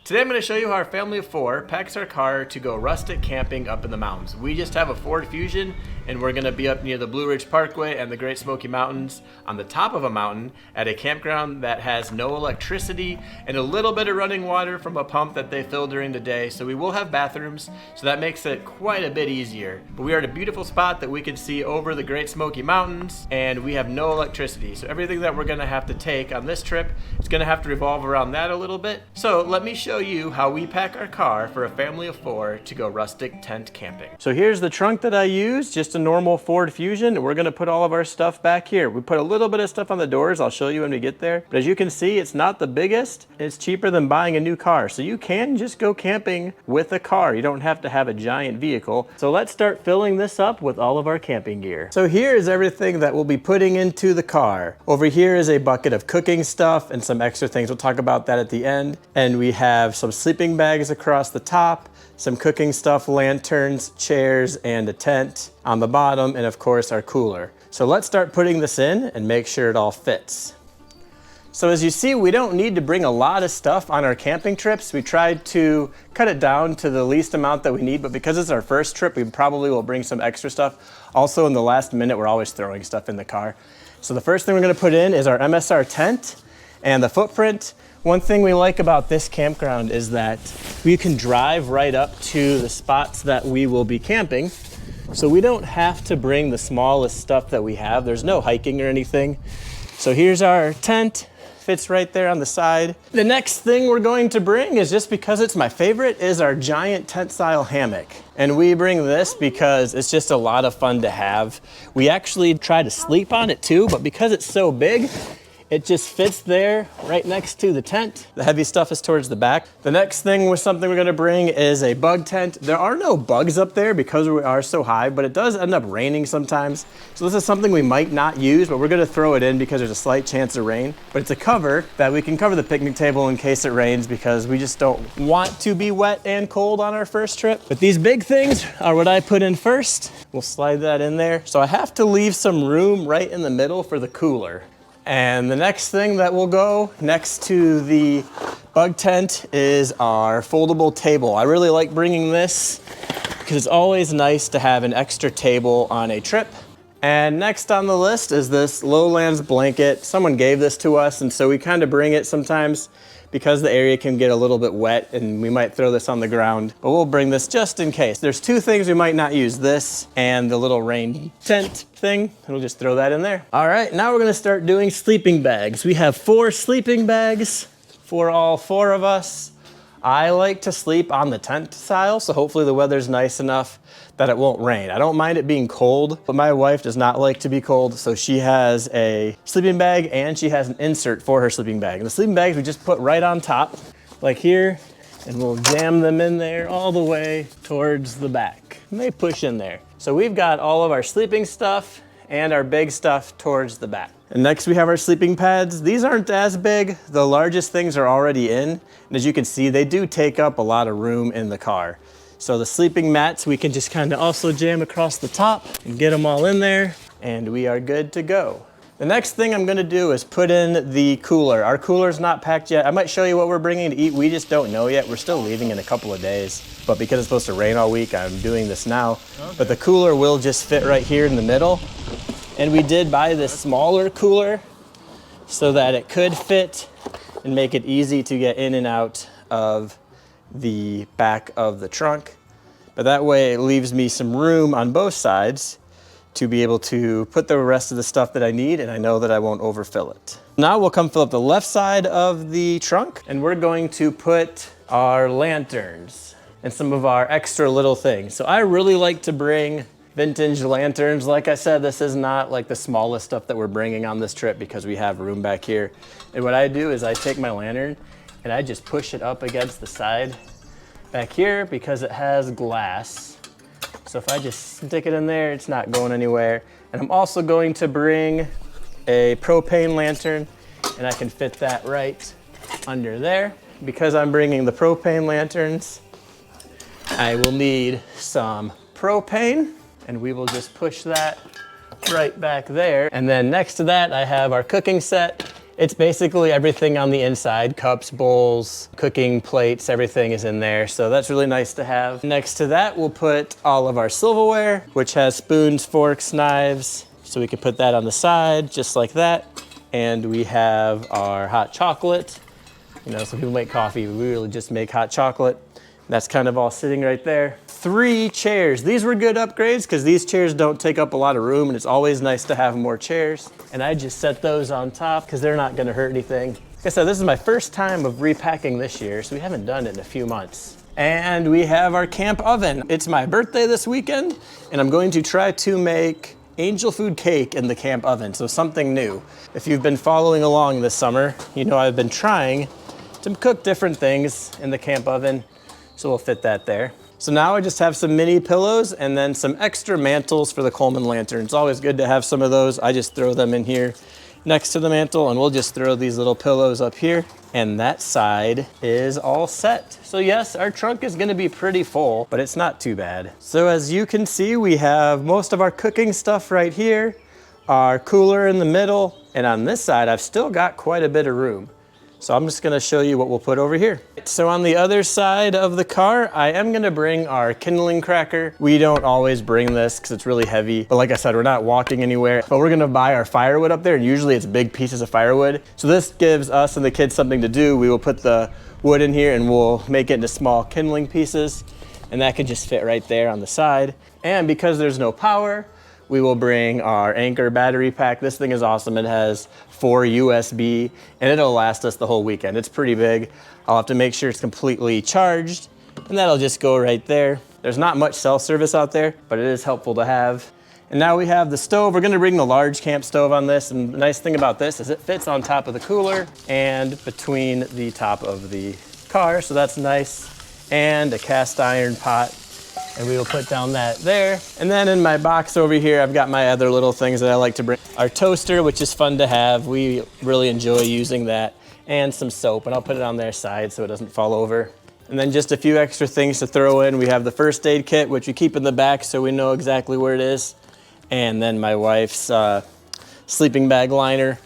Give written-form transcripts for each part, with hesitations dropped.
Today I'm going to show you how our family of 4 packs our car to go rustic camping up in the mountains. We just have a Ford Fusion and we're going to be up near the Blue Ridge Parkway and the Great Smoky Mountains on the top of a mountain at a campground that has no electricity and a little bit of running water from a pump that they fill during the day. So we will have bathrooms, so that makes it quite a bit easier. But we are at a beautiful spot that we can see over the Great Smoky Mountains and we have no electricity. So everything that we're going to have to take on this trip is going to have to revolve around that a little bit. So let me show you how we pack our car for a family of 4 to go rustic tent camping. So here's the trunk that I use, just a normal Ford Fusion. We're gonna put all of our stuff back here. We put a little bit of stuff on the doors. I'll show you when we get there. But as you can see, it's not the biggest. It's cheaper than buying a new car. So you can just go camping with a car. You don't have to have a giant vehicle. So let's start filling this up with all of our camping gear. So here is everything that we'll be putting into the car. Over here is a bucket of cooking stuff and some extra things. We'll talk about that at the end. And we have some sleeping bags across the top, some cooking stuff, lanterns, chairs, and a tent on the bottom, and of course our cooler. So let's start putting this in and make sure it all fits. So as you see, we don't need to bring a lot of stuff on our camping trips. We tried to cut it down to the least amount that we need, but because it's our first trip, we probably will bring some extra stuff. Also, in the last minute, we're always throwing stuff in the car. So the first thing we're gonna put in is our MSR tent and the footprint. One thing we like about this campground is that we can drive right up to the spots that we will be camping. So we don't have to bring the smallest stuff that we have. There's no hiking or anything. So here's our tent, fits right there on the side. The next thing we're going to bring is, just because it's my favorite, is our giant Tentsile hammock. And we bring this because it's just a lot of fun to have. We actually try to sleep on it too, but because it's so big, it just fits there right next to the tent. The heavy stuff is towards the back. The next thing was something we're gonna bring is a bug tent. There are no bugs up there because we are so high, but it does end up raining sometimes. So this is something we might not use, but we're gonna throw it in because there's a slight chance of rain. But it's a cover that we can cover the picnic table in case it rains, because we just don't want to be wet and cold on our first trip. But these big things are what I put in first. We'll slide that in there. So I have to leave some room right in the middle for the cooler. And the next thing that will go next to the bug tent is our foldable table. I really like bringing this because it's always nice to have an extra table on a trip. And next on the list is this Lowlands blanket. Someone gave this to us, and so we kind of bring it sometimes because the area can get a little bit wet and we might throw this on the ground, but we'll bring this just in case. There's 2 things we might not use, this and the little rain tent thing, and we'll just throw that in there. All right, now we're gonna start doing sleeping bags. We have 4 sleeping bags for all 4 of us. I like to sleep on the Tentsile, so hopefully the weather's nice enough that it won't rain. I don't mind it being cold, but my wife does not like to be cold, so she has a sleeping bag and she has an insert for her sleeping bag. And the sleeping bags we just put right on top, like here, and we'll jam them in there all the way towards the back. And they push in there. So we've got all of our sleeping stuff and our big stuff towards the back. And next we have our sleeping pads. These aren't as big. The largest things are already in. And as you can see, they do take up a lot of room in the car. So the sleeping mats, we can just kind of also jam across the top and get them all in there, and we are good to go. The next thing I'm gonna do is put in the cooler. Our cooler's not packed yet. I might show you what we're bringing to eat. We just don't know yet. We're still leaving in a couple of days, but because it's supposed to rain all week, I'm doing this now. Okay. But the cooler will just fit right here in the middle. And we did buy this smaller cooler so that it could fit and make it easy to get in and out of the back of the trunk. But that way it leaves me some room on both sides to be able to put the rest of the stuff that I need, and I know that I won't overfill it. Now we'll come fill up the left side of the trunk, and we're going to put our lanterns and some of our extra little things. So I really like to bring vintage lanterns. Like I said, this is not like the smallest stuff that we're bringing on this trip because we have room back here. And what I do is I take my lantern and I just push it up against the side back here because it has glass. So if I just stick it in there, it's not going anywhere. And I'm also going to bring a propane lantern, and I can fit that right under there. Because I'm bringing the propane lanterns, I will need some propane, and we will just push that right back there. And then next to that, I have our cooking set It's basically everything on the inside, cups, bowls, cooking plates, everything is in there. So that's really nice to have. Next to that, we'll put all of our silverware, which has spoons, forks, knives. So we can put that on the side, just like that. And we have our hot chocolate. You know, some people make coffee, we really just make hot chocolate. That's kind of all sitting right there. 3 chairs. These were good upgrades because these chairs don't take up a lot of room and it's always nice to have more chairs. And I just set those on top because they're not gonna hurt anything. Like I said, this is my first time of repacking this year, so we haven't done it in a few months. And we have our camp oven. It's my birthday this weekend and I'm going to try to make angel food cake in the camp oven, so something new. If you've been following along this summer, you know I've been trying to cook different things in the camp oven. So we'll fit that there. So now I just have some mini pillows and then some extra mantles for the Coleman lantern. It's always good to have some of those. I just throw them in here next to the mantle and we'll just throw these little pillows up here. And that side is all set. So yes, our trunk is gonna be pretty full, but it's not too bad. So as you can see, we have most of our cooking stuff right here, our cooler in the middle, and on this side, I've still got quite a bit of room. So I'm just gonna show you what we'll put over here. So on the other side of the car, I am gonna bring our KindlingCracker. We don't always bring this because it's really heavy. But like I said, we're not walking anywhere, but we're gonna buy our firewood up there and usually it's big pieces of firewood. So this gives us and the kids something to do. We will put the wood in here and we'll make it into small kindling pieces and that can just fit right there on the side. And because there's no power, we will bring our Anchor battery pack. This thing is awesome. It has 4 USB and it'll last us the whole weekend. It's pretty big. I'll have to make sure it's completely charged and that'll just go right there. There's not much cell service out there, but it is helpful to have. And now we have the stove. We're gonna bring the large camp stove on this. And the nice thing about this is it fits on top of the cooler and between the top of the car. So that's nice. And a cast iron pot. And we will put down that there. And then in my box over here, I've got my other little things that I like to bring. Our toaster, which is fun to have. We really enjoy using that. And some soap, and I'll put it on their side so it doesn't fall over. And then just a few extra things to throw in. We have the first aid kit, which we keep in the back so we know exactly where it is. And then my wife's sleeping bag liner.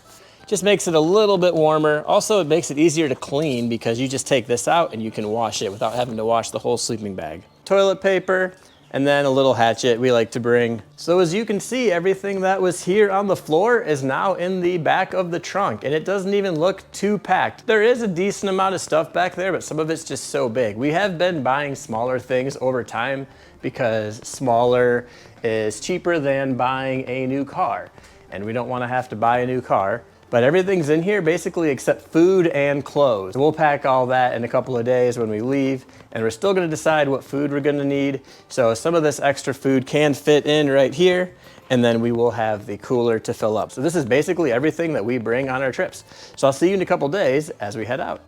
Just makes it a little bit warmer. Also, it makes it easier to clean because you just take this out and you can wash it without having to wash the whole sleeping bag. Toilet paper, and then a little hatchet we like to bring. So as you can see, everything that was here on the floor is now in the back of the trunk, and it doesn't even look too packed. There is a decent amount of stuff back there, but some of it's just so big. We have been buying smaller things over time because smaller is cheaper than buying a new car, and we don't want to have to buy a new car. But everything's in here basically except food and clothes. We'll pack all that in a couple of days when we leave, and we're still gonna decide what food we're gonna need. So some of this extra food can fit in right here, and then we will have the cooler to fill up. So this is basically everything that we bring on our trips. So I'll see you in a couple days as we head out.